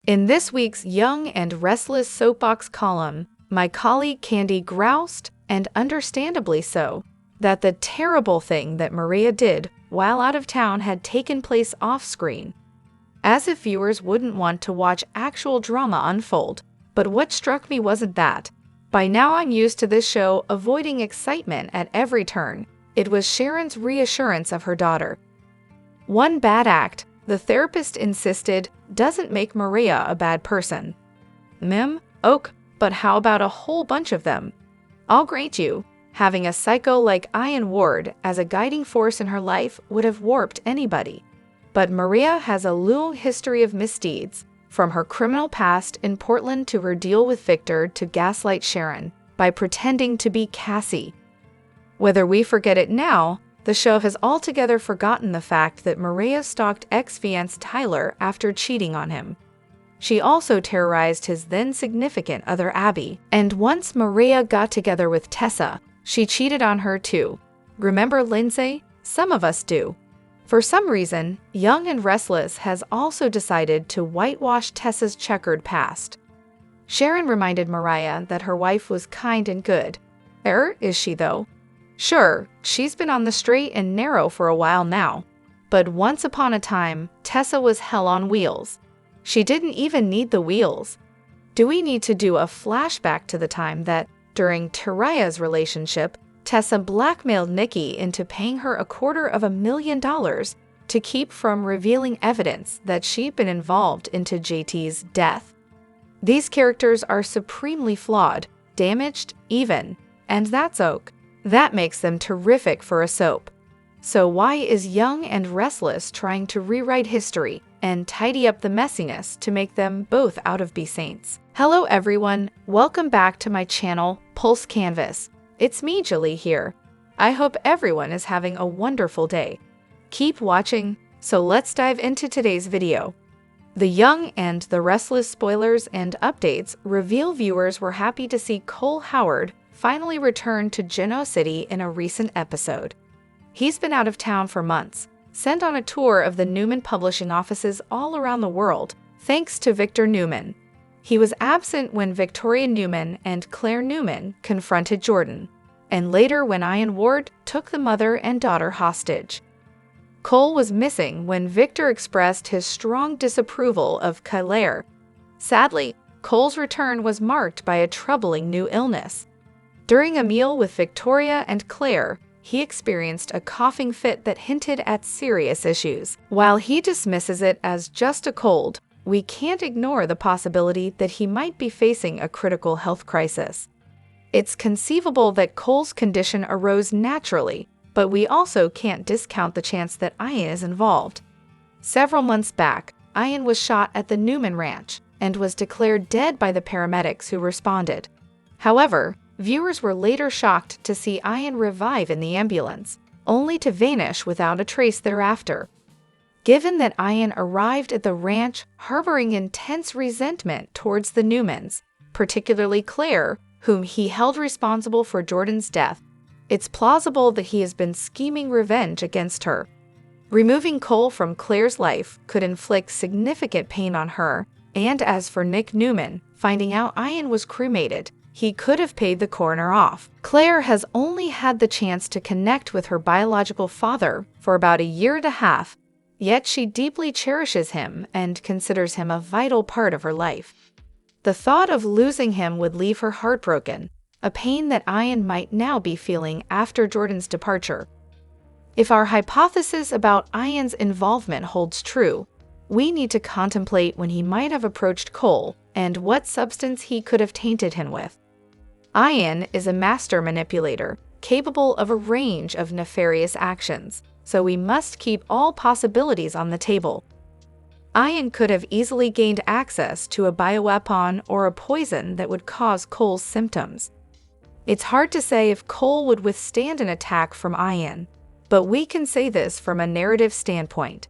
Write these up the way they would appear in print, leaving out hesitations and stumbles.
In this week's Young and Restless Soapbox column, my colleague Candy groused, and understandably so, that the terrible thing that Maria did while out of town had taken place off-screen. As if viewers wouldn't want to watch actual drama unfold. But what struck me wasn't that. By now I'm used to this show avoiding excitement at every turn. It was Sharon's reassurance of her daughter. One bad act, the therapist insisted, doesn't make Maria a bad person. Ok, but how about a whole bunch of them? I'll grant you, having a psycho like Ian Ward as a guiding force in her life would have warped anybody. But Maria has a long history of misdeeds, from her criminal past in Portland to her deal with Victor to gaslight Sharon by pretending to be Cassie. Whether we forget it now, the show has altogether forgotten the fact that Maria stalked ex-fiancé Tyler after cheating on him. She also terrorized his then-significant other Abby, and once Maria got together with Tessa, she cheated on her too. Remember Lindsay? Some of us do. For some reason, Young and Restless has also decided to whitewash Tessa's checkered past. Sharon reminded Maria that her wife was kind and good. Is she though? Sure, she's been on the straight and narrow for a while now. But once upon a time, Tessa was hell on wheels. She didn't even need the wheels. Do we need to do a flashback to the time that, during Taraya's relationship, Tessa blackmailed Nikki into paying her $250,000 to keep from revealing evidence that she'd been involved into JT's death? These characters are supremely flawed, damaged, even, and that's ok. That makes them terrific for a soap. So why is Young and Restless trying to rewrite history and tidy up the messiness to make them both out of be saints? Hello everyone, welcome back to my channel, Pulse Canvas. It's me, Julie here. I hope everyone is having a wonderful day. Keep watching, so let's dive into today's video. The Young and the Restless spoilers and updates reveal viewers were happy to see Cole Howard finally return to Genoa City in a recent episode. He's been out of town for months, sent on a tour of the Newman publishing offices all around the world, thanks to Victor Newman. He was absent when Victoria Newman and Claire Newman confronted Jordan, and later when Ian Ward took the mother and daughter hostage. Cole was missing when Victor expressed his strong disapproval of Claire. Sadly, Cole's return was marked by a troubling new illness. During a meal with Victoria and Claire, he experienced a coughing fit that hinted at serious issues. While he dismisses it as just a cold, we can't ignore the possibility that he might be facing a critical health crisis. It's conceivable that Cole's condition arose naturally, but we also can't discount the chance that Ian is involved. Several months back, Ian was shot at the Newman Ranch and was declared dead by the paramedics who responded. However, viewers were later shocked to see Ian revive in the ambulance, only to vanish without a trace thereafter. Given that Ian arrived at the ranch harboring intense resentment towards the Newmans, particularly Claire, whom he held responsible for Jordan's death, it's plausible that he has been scheming revenge against her. Removing Cole from Claire's life could inflict significant pain on her, and as for Nick Newman, finding out Ian was cremated, he could have paid the coroner off. Claire has only had the chance to connect with her biological father for about a year and a half, yet she deeply cherishes him and considers him a vital part of her life. The thought of losing him would leave her heartbroken, a pain that Ian might now be feeling after Jordan's departure. If our hypothesis about Ian's involvement holds true, we need to contemplate when he might have approached Cole and what substance he could have tainted him with. Ian is a master manipulator, capable of a range of nefarious actions, so we must keep all possibilities on the table. Ian could have easily gained access to a bioweapon or a poison that would cause Cole's symptoms. It's hard to say if Cole would withstand an attack from Ian, but we can say this from a narrative standpoint.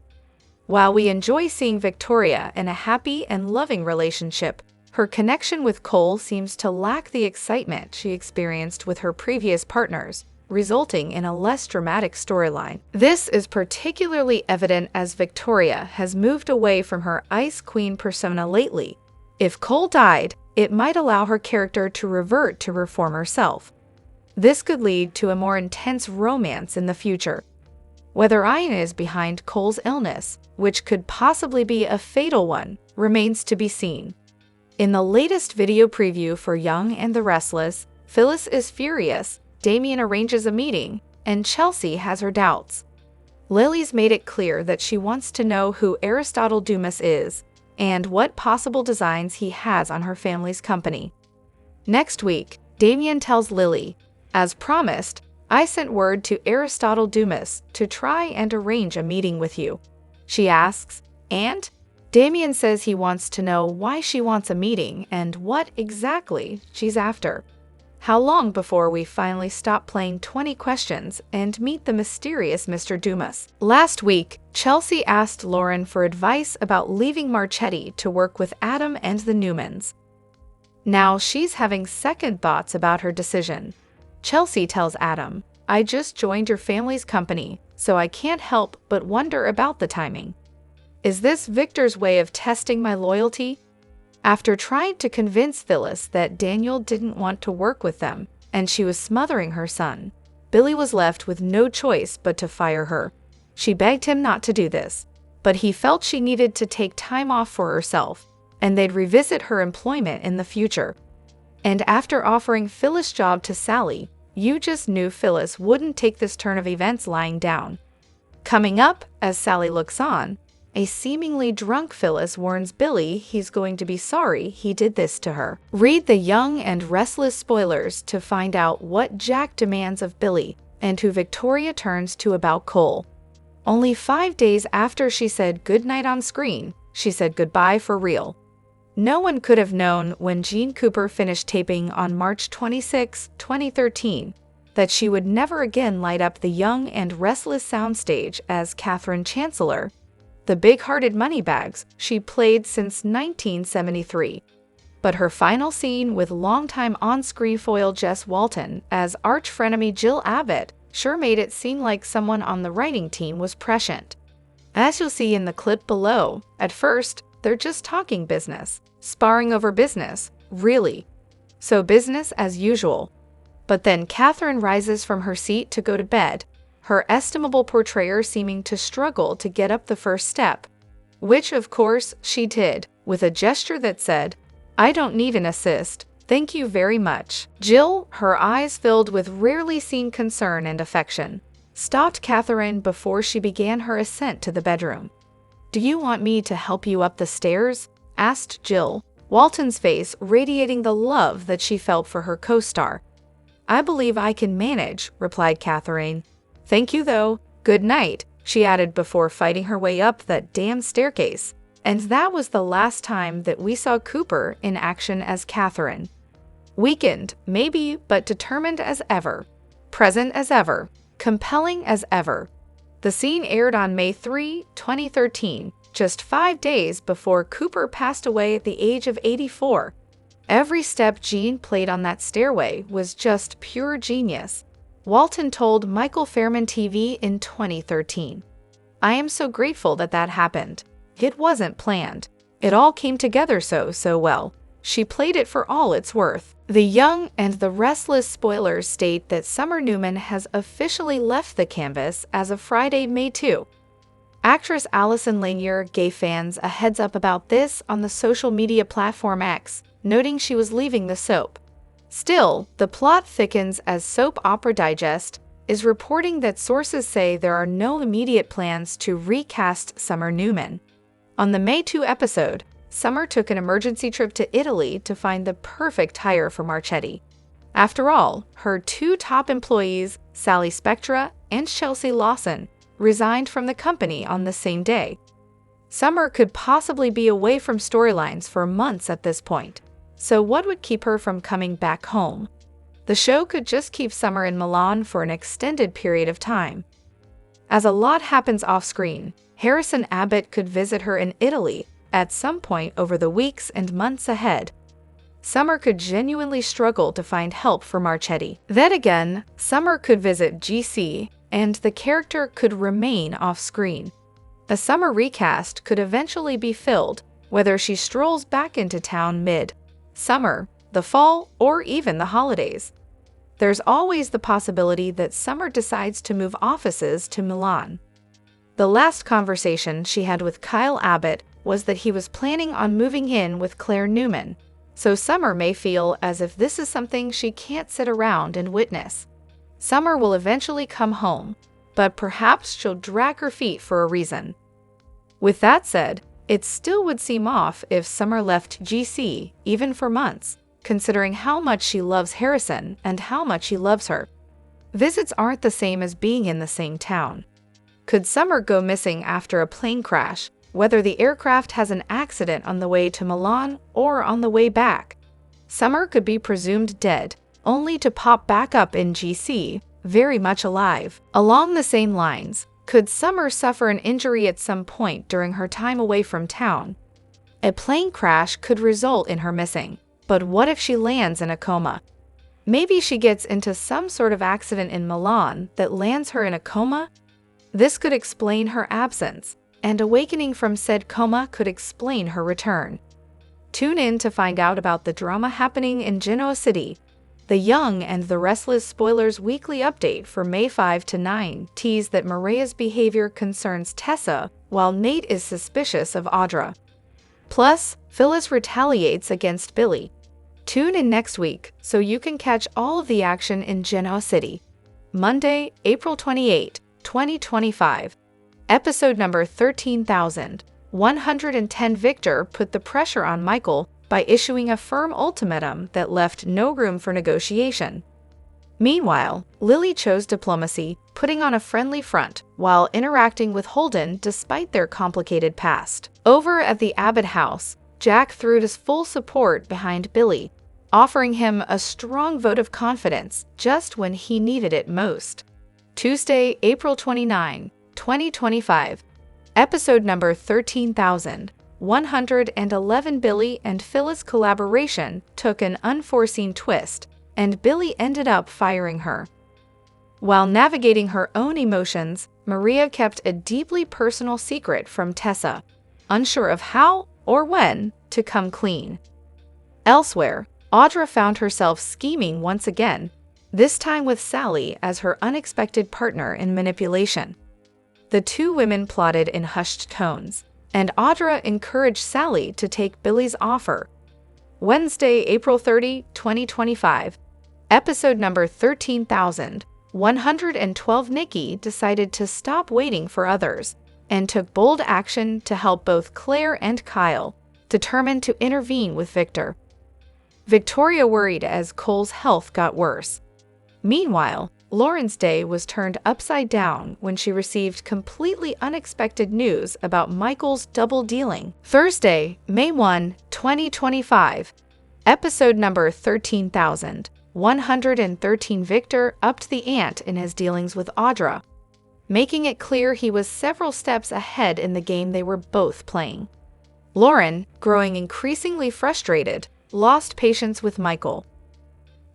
While we enjoy seeing Victoria in a happy and loving relationship, her connection with Cole seems to lack the excitement she experienced with her previous partners, resulting in a less dramatic storyline. This is particularly evident as Victoria has moved away from her Ice Queen persona lately. If Cole died, it might allow her character to revert to her former self. This could lead to a more intense romance in the future. Whether Ian is behind Cole's illness, which could possibly be a fatal one, remains to be seen. In the latest video preview for Young and the Restless, Phyllis is furious, Damien arranges a meeting, and Chelsea has her doubts. Lily's made it clear that she wants to know who Aristotle Dumas is and what possible designs he has on her family's company. Next week, Damien tells Lily, "As promised, I sent word to Aristotle Dumas to try and arrange a meeting with you." She asks, "And?" Damien says he wants to know why she wants a meeting and what exactly she's after. How long before we finally stop playing 20 questions and meet the mysterious Mr. Dumas? Last week, Chelsea asked Lauren for advice about leaving Marchetti to work with Adam and the Newmans. Now she's having second thoughts about her decision. Chelsea tells Adam, "I just joined your family's company, so I can't help but wonder about the timing. Is this Victor's way of testing my loyalty?" After trying to convince Phyllis that Daniel didn't want to work with them and she was smothering her son, Billy was left with no choice but to fire her. She begged him not to do this, but he felt she needed to take time off for herself, and they'd revisit her employment in the future. And after offering Phyllis' job to Sally, you just knew Phyllis wouldn't take this turn of events lying down. Coming up, as Sally looks on, a seemingly drunk Phyllis warns Billy he's going to be sorry he did this to her. Read the Young and Restless spoilers to find out what Jack demands of Billy and who Victoria turns to about Cole. Only 5 days after she said goodnight on screen, she said goodbye for real. No one could have known when Jeanne Cooper finished taping on March 26, 2013, that she would never again light up the Young and Restless soundstage as Catherine Chancellor, the big-hearted moneybags she played since 1973. But her final scene with longtime on-screen foil Jess Walton as arch-frenemy Jill Abbott sure made it seem like someone on the writing team was prescient. As you'll see in the clip below, at first, they're just talking business, sparring over business, really. So business as usual. But then Catherine rises from her seat to go to bed, her estimable portrayer seeming to struggle to get up the first step, which of course she did, with a gesture that said, "I don't need an assist, thank you very much." Jill, her eyes filled with rarely seen concern and affection, stopped Catherine before she began her ascent to the bedroom. "Do you want me to help you up the stairs?" asked Jill, Walton's face radiating the love that she felt for her co-star. "I believe I can manage," replied Catherine. "Thank you though, good night," she added before fighting her way up that damn staircase. And that was the last time that we saw Cooper in action as Catherine. Weakened, maybe, but determined as ever. Present as ever. Compelling as ever. The scene aired on May 3, 2013, just 5 days before Cooper passed away at the age of 84. Every step Jeanne played on that stairway was just pure genius. Walton told Michael Fairman TV in 2013. "I am so grateful that that happened. It wasn't planned. It all came together so well. She played it for all it's worth." The Young and the Restless spoilers state that Summer Newman has officially left the canvas as of Friday, May 2. Actress Allison Lanier gave fans a heads up about this on the social media platform X, noting she was leaving the soap. Still, the plot thickens as Soap Opera Digest is reporting that sources say there are no immediate plans to recast Summer Newman. On the May 2 episode, Summer took an emergency trip to Italy to find the perfect hire for Marchetti. After all, her 2 top employees, Sally Spectra and Chelsea Lawson, resigned from the company on the same day. Summer could possibly be away from storylines for months at this point. So what would keep her from coming back home? The show could just keep Summer in Milan for an extended period of time. As a lot happens off-screen, Harrison Abbott could visit her in Italy at some point over the weeks and months ahead. Summer could genuinely struggle to find help for Marchetti. Then again, Summer could visit GC, and the character could remain off-screen. A Summer recast could eventually be filled, whether she strolls back into town mid-summer, the fall, or even the holidays. There's always the possibility that Summer decides to move offices to Milan. The last conversation she had with Kyle Abbott was that he was planning on moving in with Claire Newman, so Summer may feel as if this is something she can't sit around and witness. Summer will eventually come home, but perhaps she'll drag her feet for a reason. With that said, it still would seem off if Summer left GC, even for months, considering how much she loves Harrison and how much he loves her. Visits aren't the same as being in the same town. Could Summer go missing after a plane crash, whether the aircraft has an accident on the way to Milan or on the way back? Summer could be presumed dead, only to pop back up in GC, very much alive. Along the same lines, could Summer suffer an injury at some point during her time away from town? A plane crash could result in her missing, but what if she lands in a coma? Maybe she gets into some sort of accident in Milan that lands her in a coma? This could explain her absence, and awakening from said coma could explain her return. Tune in to find out about the drama happening in Genoa City. The Young and the Restless Spoilers weekly update for May 5 to 9 tease that Maria's behavior concerns Tessa, while Nate is suspicious of Audra. Plus, Phyllis retaliates against Billy. Tune in next week so you can catch all of the action in Genoa City. Monday, April 28, 2025. Episode number 13,110. Victor put the pressure on Michael by issuing a firm ultimatum that left no room for negotiation. Meanwhile, Lily chose diplomacy, putting on a friendly front while interacting with Holden despite their complicated past. Over at the Abbott house, Jack threw his full support behind Billy, offering him a strong vote of confidence just when he needed it most. Tuesday, April 29, 2025. Episode number 13,111. Billy and Phyllis' collaboration took an unforeseen twist, and Billy ended up firing her. While navigating her own emotions, Maria kept a deeply personal secret from Tessa, unsure of how or when to come clean. Elsewhere, Audra found herself scheming once again, this time with Sally as her unexpected partner in manipulation. The two women plotted in hushed tones, and Audra encouraged Sally to take Billy's offer. Wednesday, April 30, 2025. Episode number 13,112. Nikki decided to stop waiting for others and took bold action to help both Claire and Kyle, determined to intervene with Victor. Victoria worried as Cole's health got worse. Meanwhile, Lauren's day was turned upside down when she received completely unexpected news about Michael's double dealing. Thursday, May 1, 2025. Episode number 13,113. Victor upped the ante in his dealings with Audra, making it clear he was several steps ahead in the game they were both playing. Lauren, growing increasingly frustrated, lost patience with Michael.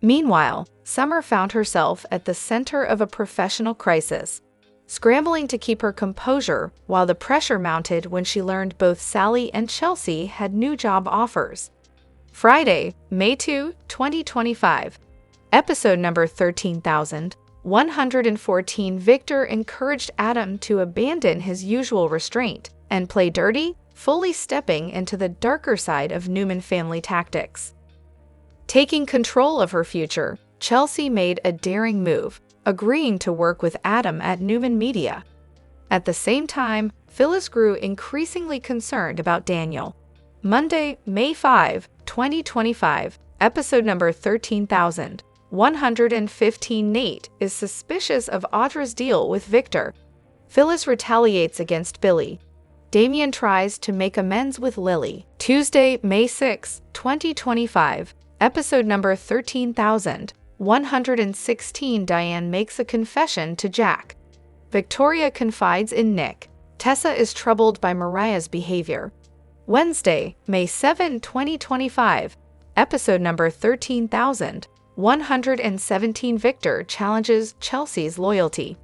Meanwhile, Summer found herself at the center of a professional crisis, scrambling to keep her composure while the pressure mounted when she learned both Sally and Chelsea had new job offers. Friday, May 2, 2025. Episode number 13,114. Victor encouraged Adam to abandon his usual restraint and play dirty, fully stepping into the darker side of Newman family tactics. Taking control of her future, Chelsea made a daring move, agreeing to work with Adam at Newman Media. At the same time, Phyllis grew increasingly concerned about Daniel. Monday, May 5, 2025. Episode number 13,115. Nate is suspicious of Audra's deal with Victor. Phyllis retaliates against Billy. Damien tries to make amends with Lily. Tuesday, May 6, 2025. Episode number 13,116. Diane makes a confession to Jack. Victoria confides in Nick. Tessa is troubled by Mariah's behavior. Wednesday, May 7, 2025. episode number 13,117. Victor challenges Chelsea's loyalty.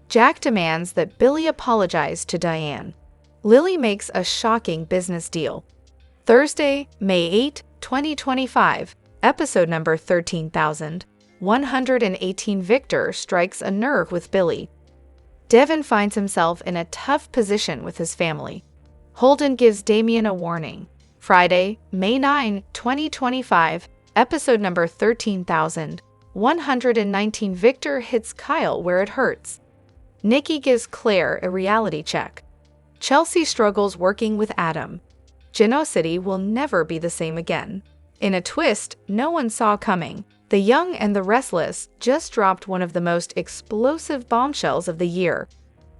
Jack demands that Billy apologize to Diane. Lily makes a shocking business deal. Thursday, May 8, 2025, episode number 13,118. Victor strikes a nerve with Billy. Devin finds himself in a tough position with his family. Holden gives Damien a warning. Friday, May 9, 2025, episode number 13,119. Victor hits Kyle where it hurts. Nikki gives Claire a reality check. Chelsea struggles working with Adam. Genoa City will never be the same again. In a twist no one saw coming, The Young and the Restless just dropped one of the most explosive bombshells of the year.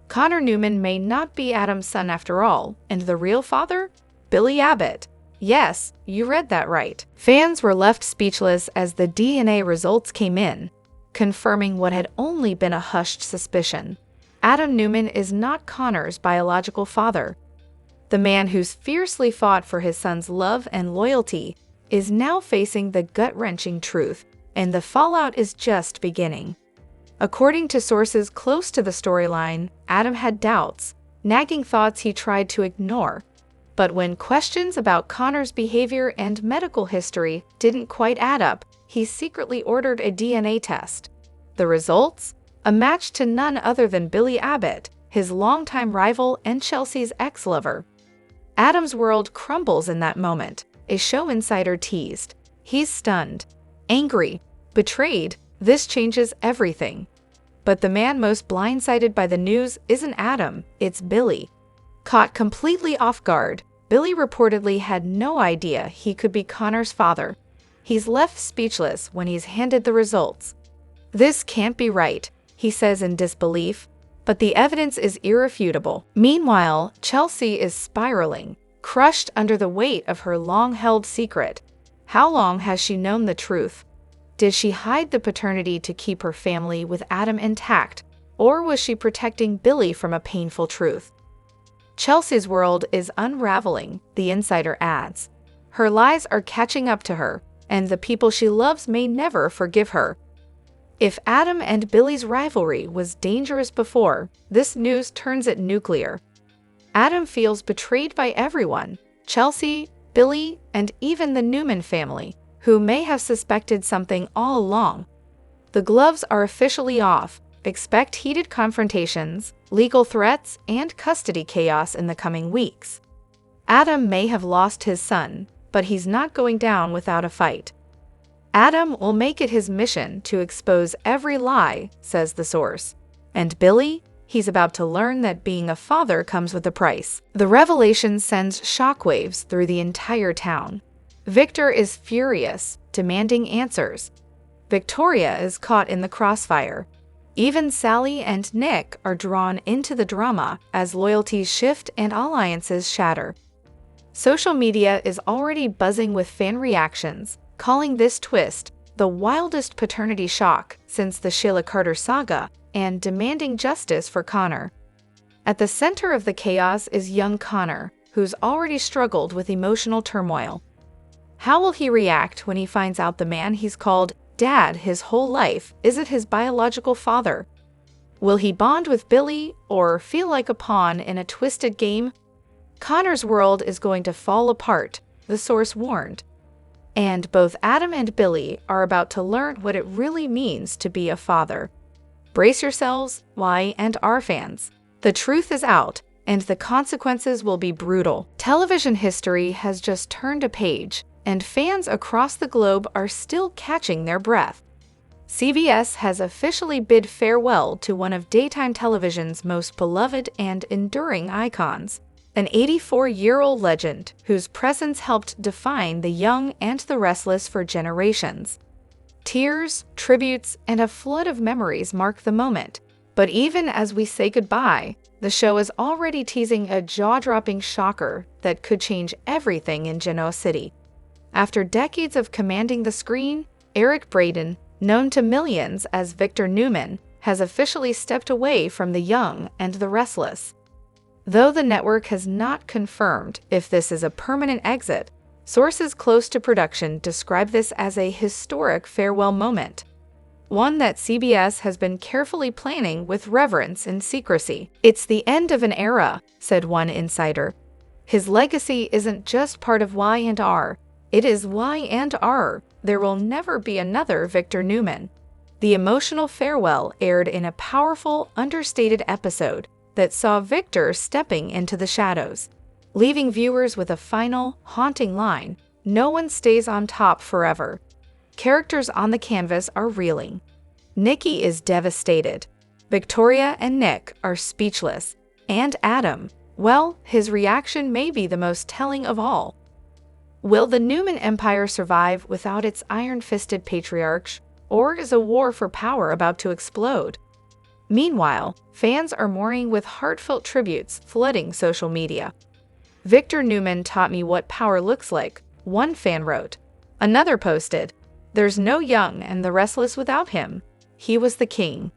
Connor Newman may not be Adam's son after all, and the real father? Billy Abbott. Yes, you read that right. Fans were left speechless as the DNA results came in, confirming what had only been a hushed suspicion. Adam Newman is not Connor's biological father. The man who's fiercely fought for his son's love and loyalty is now facing the gut-wrenching truth, and the fallout is just beginning. According to sources close to the storyline, Adam had doubts, nagging thoughts he tried to ignore. But when questions about Connor's behavior and medical history didn't quite add up, he secretly ordered a DNA test. The results? A match to none other than Billy Abbott, his longtime rival and Chelsea's ex-lover. Adam's world crumbles in that moment, a show insider teased. He's stunned, angry, betrayed. This changes everything. But the man most blindsided by the news isn't Adam, it's Billy. Caught completely off guard, Billy reportedly had no idea he could be Connor's father. He's left speechless when he's handed the results. "This can't be right," he says in disbelief, but the evidence is irrefutable. Meanwhile, Chelsea is spiraling, crushed under the weight of her long-held secret. How long has she known the truth? Did she hide the paternity to keep her family with Adam intact, or was she protecting Billy from a painful truth? Chelsea's world is unraveling, the insider adds. Her lies are catching up to her, and the people she loves may never forgive her. If Adam and Billy's rivalry was dangerous before, this news turns it nuclear. Adam feels betrayed by everyone, Chelsea, Billy, and even the Newman family, who may have suspected something all along. The gloves are officially off. Expect heated confrontations, legal threats, and custody chaos in the coming weeks. Adam may have lost his son, but he's not going down without a fight. Adam will make it his mission to expose every lie, says the source. And Billy? He's about to learn that being a father comes with a price. The revelation sends shockwaves through the entire town. Victor is furious, demanding answers. Victoria is caught in the crossfire. Even Sally and Nick are drawn into the drama as loyalties shift and alliances shatter. Social media is already buzzing with fan reactions, calling this twist the wildest paternity shock since the Sheila Carter saga, and demanding justice for Connor. At the center of the chaos is young Connor, who's already struggled with emotional turmoil. How will he react when he finds out the man he's called Dad his whole life isn't his biological father? Will he bond with Billy or feel like a pawn in a twisted game? Connor's world is going to fall apart, the source warned. And both Adam and Billy are about to learn what it really means to be a father. Brace yourselves, Y and R fans. The truth is out, and the consequences will be brutal. Television history has just turned a page, and fans across the globe are still catching their breath. CBS has officially bid farewell to one of daytime television's most beloved and enduring icons, an 84-year-old legend whose presence helped define The Young and the Restless for generations. Tears, tributes, and a flood of memories mark the moment. But even as we say goodbye, the show is already teasing a jaw-dropping shocker that could change everything in Genoa City. After decades of commanding the screen, Eric Braeden, known to millions as Victor Newman, has officially stepped away from The Young and the Restless. Though the network has not confirmed if this is a permanent exit, Sources close to production describe this as a historic farewell moment, one that CBS has been carefully planning with reverence and secrecy. "It's the end of an era," said one insider. "His legacy isn't just part of Y&R, it is Y&R. There will never be another Victor Newman." The emotional farewell aired in a powerful, understated episode that saw Victor stepping into the shadows, leaving viewers with a final, haunting line, "No one stays on top forever." Characters on the canvas are reeling. Nikki is devastated. Victoria and Nick are speechless. And Adam, well, his reaction may be the most telling of all. Will the Newman Empire survive without its iron-fisted patriarch, or is a war for power about to explode? Meanwhile, fans are mourning with heartfelt tributes flooding social media. "Victor Newman taught me what power looks like," one fan wrote. Another posted, "There's no Young and the Restless without him. He was the king."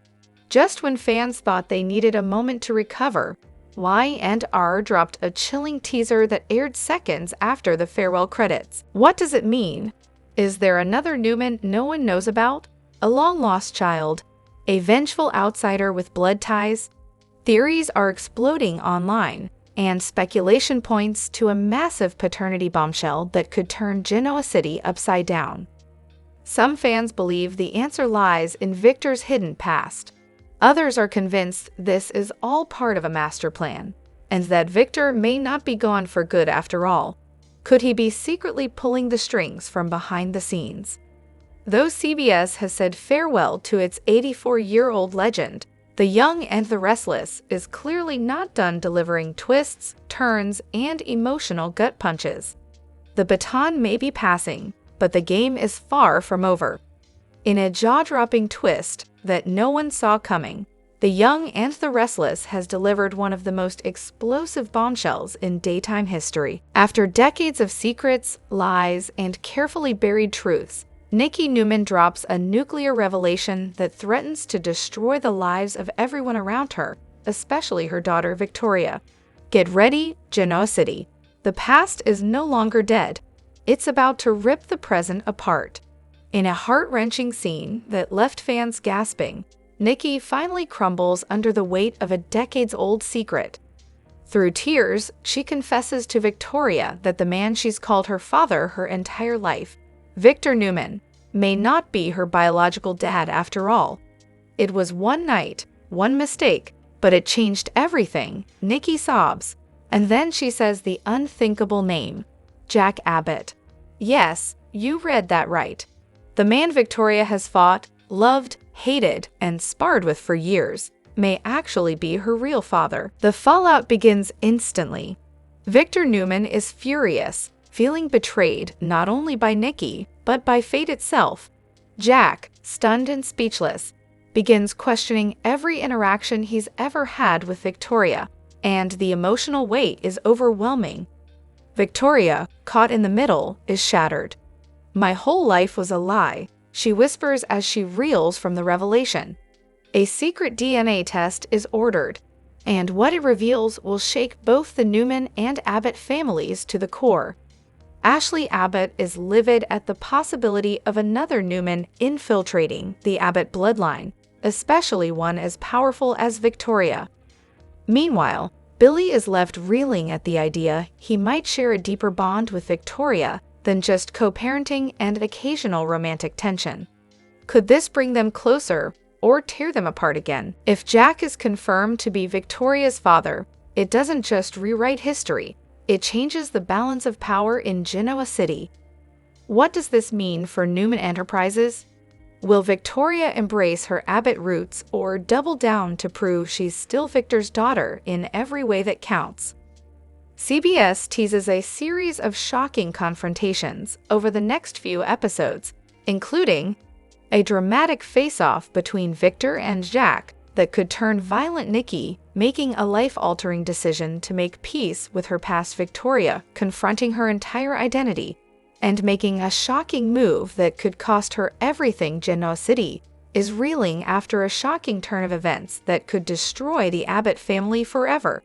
Just when fans thought they needed a moment to recover, Y&R dropped a chilling teaser that aired seconds after the farewell credits. What does it mean? Is there another Newman no one knows about? A long-lost child? A vengeful outsider with blood ties? Theories are exploding online, and speculation points to a massive paternity bombshell that could turn Genoa City upside down. Some fans believe the answer lies in Victor's hidden past. Others are convinced this is all part of a master plan, and that Victor may not be gone for good after all. Could he be secretly pulling the strings from behind the scenes? Though CBS has said farewell to its 84-year-old legend, The Young and the Restless is clearly not done delivering twists, turns, and emotional gut punches. The baton may be passing, but the game is far from over. In a jaw-dropping twist that no one saw coming, The Young and the Restless has delivered one of the most explosive bombshells in daytime history. After decades of secrets, lies, and carefully buried truths, Nikki Newman drops a nuclear revelation that threatens to destroy the lives of everyone around her, especially her daughter Victoria. Get ready, Genoa City. The past is no longer dead. It's about to rip the present apart. In a heart-wrenching scene that left fans gasping, Nikki finally crumbles under the weight of a decades-old secret. Through tears, she confesses to Victoria that the man she's called her father her entire life, Victor Newman, may not be her biological dad after all. "It was one night, one mistake, but it changed everything," Nikki sobs. And then she says the unthinkable name, Jack Abbott. Yes, you read that right. The man Victoria has fought, loved, hated, and sparred with for years may actually be her real father. The fallout begins instantly. Victor Newman is furious, feeling betrayed not only by Nikki, but by fate itself. Jack, stunned and speechless, begins questioning every interaction he's ever had with Victoria, and the emotional weight is overwhelming. Victoria, caught in the middle, is shattered. "My whole life was a lie," she whispers as she reels from the revelation. A secret DNA test is ordered, and what it reveals will shake both the Newman and Abbott families to the core. Ashley Abbott is livid at the possibility of another Newman infiltrating the Abbott bloodline, especially one as powerful as Victoria. Meanwhile, Billy is left reeling at the idea he might share a deeper bond with Victoria than just co-parenting and occasional romantic tension. Could this bring them closer or tear them apart again? If Jack is confirmed to be Victoria's father, it doesn't just rewrite history, it changes the balance of power in Genoa City. What does this mean for Newman Enterprises? Will Victoria embrace her Abbott roots or double down to prove she's still Victor's daughter in every way that counts? CBS teases a series of shocking confrontations over the next few episodes, including a dramatic face-off between Victor and Jack that could turn violent Nikki, making a life-altering decision to make peace with her past Victoria, confronting her entire identity, and making a shocking move that could cost her everything. Genoa City is reeling after a shocking turn of events that could destroy the Abbott family forever.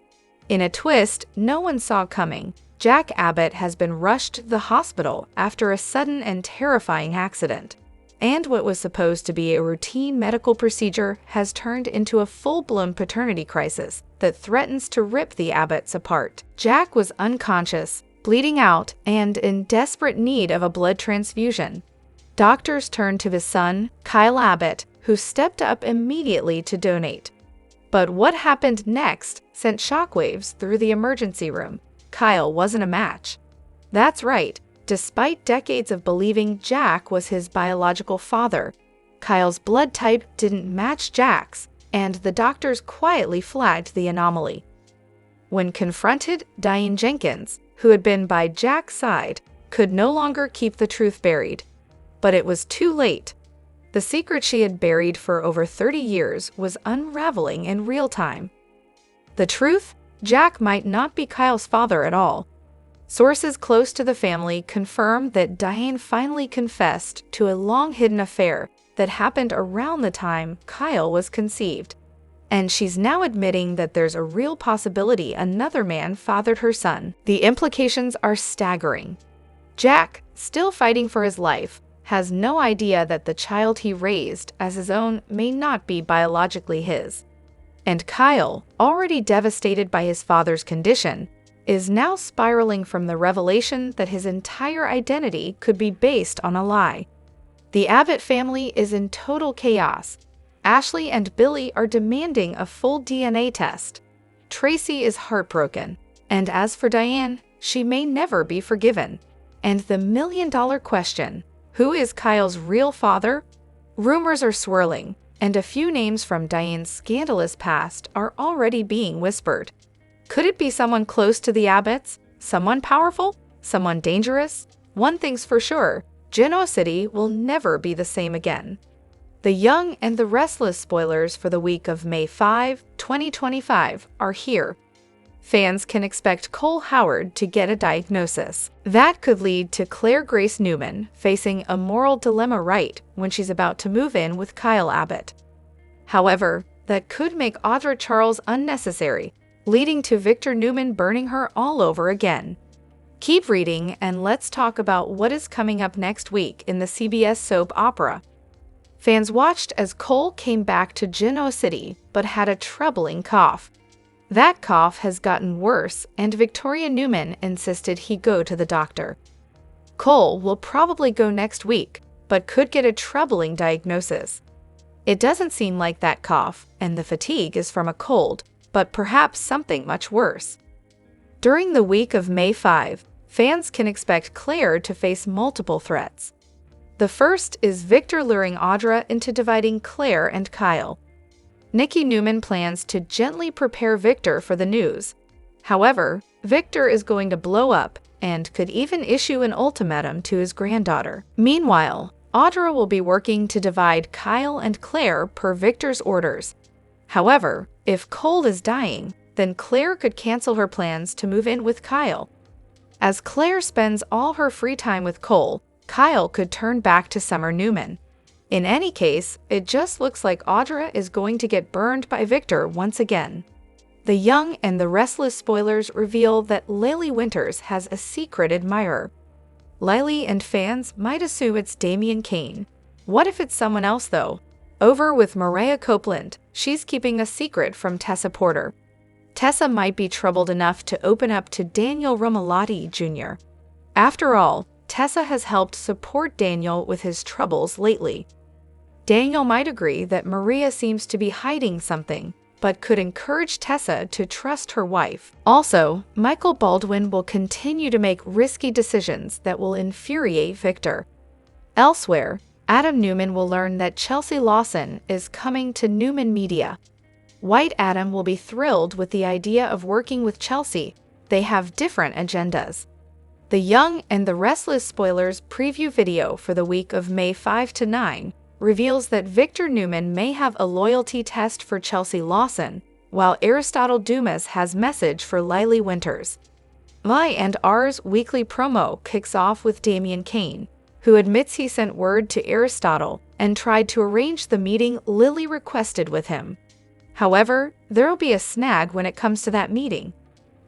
In a twist no one saw coming, Jack Abbott has been rushed to the hospital after a sudden and terrifying accident. And what was supposed to be a routine medical procedure has turned into a full-blown paternity crisis that threatens to rip the Abbotts apart. Jack was unconscious, bleeding out, and in desperate need of a blood transfusion. Doctors turned to his son, Kyle Abbott, who stepped up immediately to donate. But what happened next sent shockwaves through the emergency room. Kyle wasn't a match. That's right. Despite decades of believing Jack was his biological father, Kyle's blood type didn't match Jack's, and the doctors quietly flagged the anomaly. When confronted, Diane Jenkins, who had been by Jack's side, could no longer keep the truth buried. But it was too late. The secret she had buried for over 30 years was unraveling in real time. The truth? Jack might not be Kyle's father at all. Sources close to the family confirm that Diane finally confessed to a long-hidden affair that happened around the time Kyle was conceived. And she's now admitting that there's a real possibility another man fathered her son. The implications are staggering. Jack, still fighting for his life, has no idea that the child he raised as his own may not be biologically his. And Kyle, already devastated by his father's condition, is now spiraling from the revelation that his entire identity could be based on a lie. The Abbott family is in total chaos. Ashley and Billy are demanding a full DNA test. Tracy is heartbroken. And as for Diane, she may never be forgiven. And the million-dollar question, who is Kyle's real father? Rumors are swirling, and a few names from Diane's scandalous past are already being whispered. Could it be someone close to the Abbotts? Someone powerful? Someone dangerous? One thing's for sure, Jeanne City will never be the same again. The Young and the Restless spoilers for the week of May 5, 2025 are here. Fans can expect Cole Howard to get a diagnosis. That could lead to Claire Grace Newman facing a moral dilemma right when she's about to move in with Kyle Abbott. However, that could make Audra Charles unnecessary, leading to Victor Newman burning her all over again. Keep reading and let's talk about what is coming up next week in the CBS soap opera. Fans watched as Cole came back to Jeanne City but had a troubling cough. That cough has gotten worse, and Victoria Newman insisted he go to the doctor. Cole will probably go next week, but could get a troubling diagnosis. It doesn't seem like that cough, and the fatigue is from a cold, but perhaps something much worse. During the week of May 5, fans can expect Claire to face multiple threats. The first is Victor luring Audra into dividing Claire and Kyle. Nikki Newman plans to gently prepare Victor for the news. However, Victor is going to blow up and could even issue an ultimatum to his granddaughter. Meanwhile, Audra will be working to divide Kyle and Claire per Victor's orders. However, if Cole is dying, then Claire could cancel her plans to move in with Kyle. As Claire spends all her free time with Cole, Kyle could turn back to Summer Newman. In any case, it just looks like Audra is going to get burned by Victor once again. The Young and the Restless spoilers reveal that Lily Winters has a secret admirer. Lily and fans might assume it's Damian Kane. What if it's someone else though? Over with Mariah Copeland, she's keeping a secret from Tessa Porter. Tessa might be troubled enough to open up to Daniel Romalotti Jr. After all, Tessa has helped support Daniel with his troubles lately. Daniel might agree that Maria seems to be hiding something, but could encourage Tessa to trust her wife. Also, Michael Baldwin will continue to make risky decisions that will infuriate Victor. Elsewhere, Adam Newman will learn that Chelsea Lawson is coming to Newman Media. White Adam will be thrilled with the idea of working with Chelsea. They have different agendas. The Young and the Restless spoilers preview video for the week of May 5 to 9 reveals that Victor Newman may have a loyalty test for Chelsea Lawson, while Aristotle Dumas has message for Lily Winters. My and R's weekly promo kicks off with Damian Kane, who admits he sent word to Aristotle and tried to arrange the meeting Lily requested with him. However, there'll be a snag when it comes to that meeting.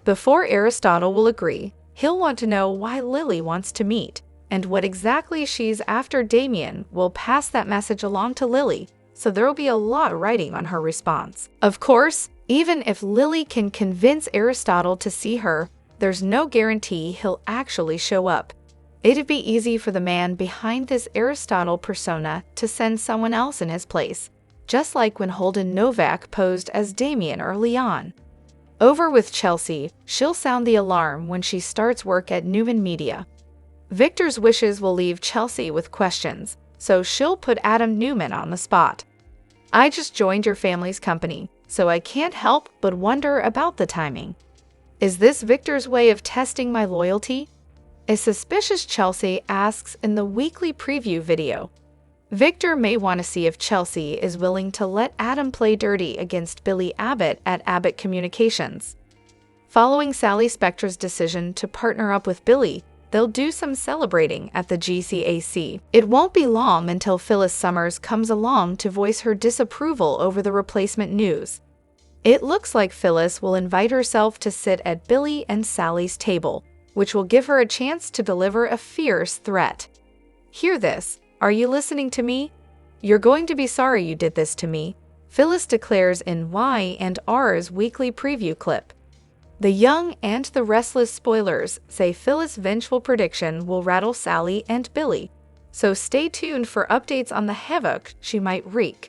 Before Aristotle will agree, He'll want to know why Lily wants to meet, and what exactly she's after. Damien will pass that message along to Lily, so there'll be a lot riding on her response. Of course, even if Lily can convince Aristotle to see her, there's no guarantee he'll actually show up. It'd be easy for the man behind this Aristotle persona to send someone else in his place, just like when Holden Novak posed as Damien early on. Over with Chelsea, she'll sound the alarm when she starts work at Newman Media. Victor's wishes will leave Chelsea with questions, so she'll put Adam Newman on the spot. I just joined your family's company, so I can't help but wonder about the timing. Is this Victor's way of testing my loyalty? A suspicious Chelsea asks in the weekly preview video. Victor may want to see if Chelsea is willing to let Adam play dirty against Billy Abbott at Abbott Communications. Following Sally Spectra's decision to partner up with Billy, they'll do some celebrating at the GCAC. It won't be long until Phyllis Summers comes along to voice her disapproval over the replacement news. It looks like Phyllis will invite herself to sit at Billy and Sally's table, which will give her a chance to deliver a fierce threat. Hear this. Are you listening to me? You're going to be sorry you did this to me, Phyllis declares in Y&R's weekly preview clip. The Young and the Restless spoilers say Phyllis' vengeful prediction will rattle Sally and Billy, so stay tuned for updates on the havoc she might wreak.